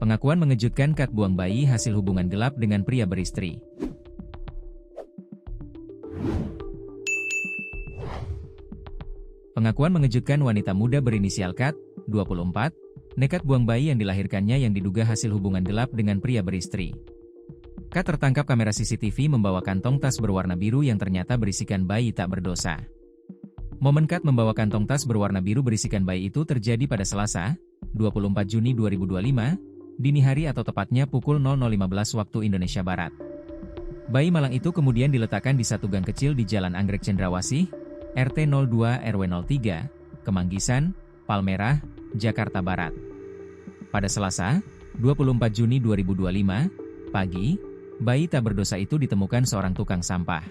Pengakuan mengejutkan Kat buang bayi hasil hubungan gelap dengan pria beristri. Pengakuan mengejutkan wanita muda berinisial Kat, 24, nekat buang bayi yang dilahirkannya yang diduga hasil hubungan gelap dengan pria beristri. Kat tertangkap kamera CCTV membawa kantong tas berwarna biru yang ternyata berisikan bayi tak berdosa. Momen Kat membawa kantong tas berwarna biru berisikan bayi itu terjadi pada Selasa, 24 Juni 2025, dini hari atau tepatnya pukul 00.15 waktu Indonesia Barat. Bayi malang itu kemudian diletakkan di satu gang kecil di Jalan Anggrek Cendrawasih, RT 02 RW 03, Kemanggisan, Palmerah, Jakarta Barat. Pada Selasa, 24 Juni 2025, pagi, bayi tak berdosa itu ditemukan seorang tukang sampah.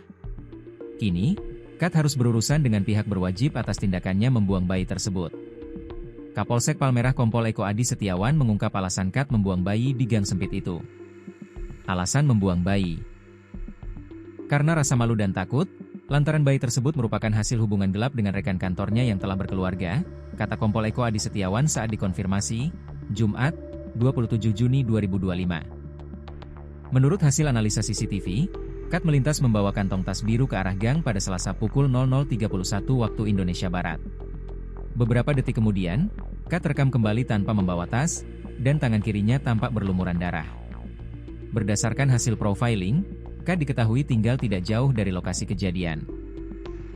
Kini, Kat harus berurusan dengan pihak berwajib atas tindakannya membuang bayi tersebut. Kapolsek Palmerah Kompol Eko Adi Setiawan mengungkap alasan Kat membuang bayi di gang sempit itu. Alasan membuang bayi karena rasa malu dan takut, lantaran bayi tersebut merupakan hasil hubungan gelap dengan rekan kantornya yang telah berkeluarga, kata Kompol Eko Adi Setiawan saat dikonfirmasi, Jumat, 27 Juni 2025. Menurut hasil analisa CCTV, Kat melintas membawa kantong tas biru ke arah gang pada Selasa pukul 00.31 waktu Indonesia Barat. Beberapa detik kemudian, Kat rekam kembali tanpa membawa tas, dan tangan kirinya tampak berlumuran darah. Berdasarkan hasil profiling, Kat diketahui tinggal tidak jauh dari lokasi kejadian.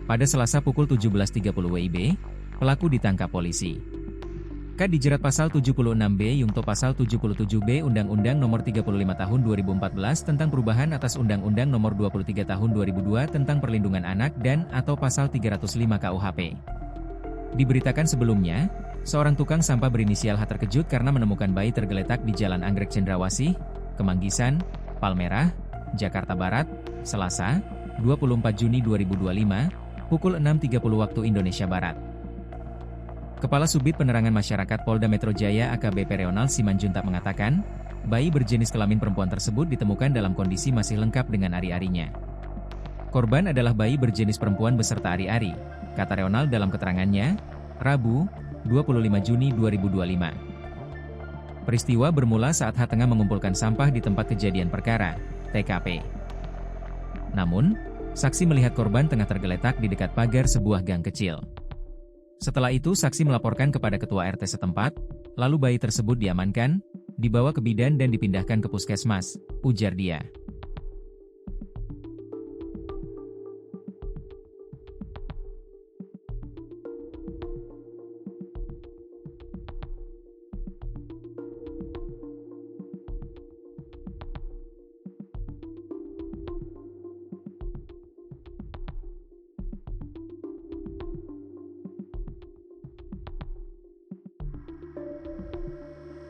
Pada Selasa pukul 17.30 WIB, pelaku ditangkap polisi. Kat dijerat pasal 76B Yungto pasal 77B Undang-Undang Nomor 35 Tahun 2014 tentang perubahan atas Undang-Undang Nomor 23 Tahun 2002 tentang perlindungan anak dan atau pasal 305 KUHP. Diberitakan sebelumnya, seorang tukang sampah berinisial H terkejut karena menemukan bayi tergeletak di Jalan Anggrek Cendrawasih, Kemanggisan, Palmerah, Jakarta Barat, Selasa, 24 Juni 2025, pukul 6.30 waktu Indonesia Barat. Kepala Subdit Penerangan Masyarakat Polda Metro Jaya AKBP Reonald Simanjuntak mengatakan, bayi berjenis kelamin perempuan tersebut ditemukan dalam kondisi masih lengkap dengan ari-arinya. Korban adalah bayi berjenis perempuan beserta ari-ari, kata Reonald dalam keterangannya, Rabu, 25 Juni 2025. Peristiwa bermula saat H tengah mengumpulkan sampah di tempat kejadian perkara, TKP. Namun, saksi melihat korban tengah tergeletak di dekat pagar sebuah gang kecil. Setelah itu saksi melaporkan kepada ketua RT setempat, lalu bayi tersebut diamankan, dibawa ke bidan dan dipindahkan ke puskesmas, ujar dia.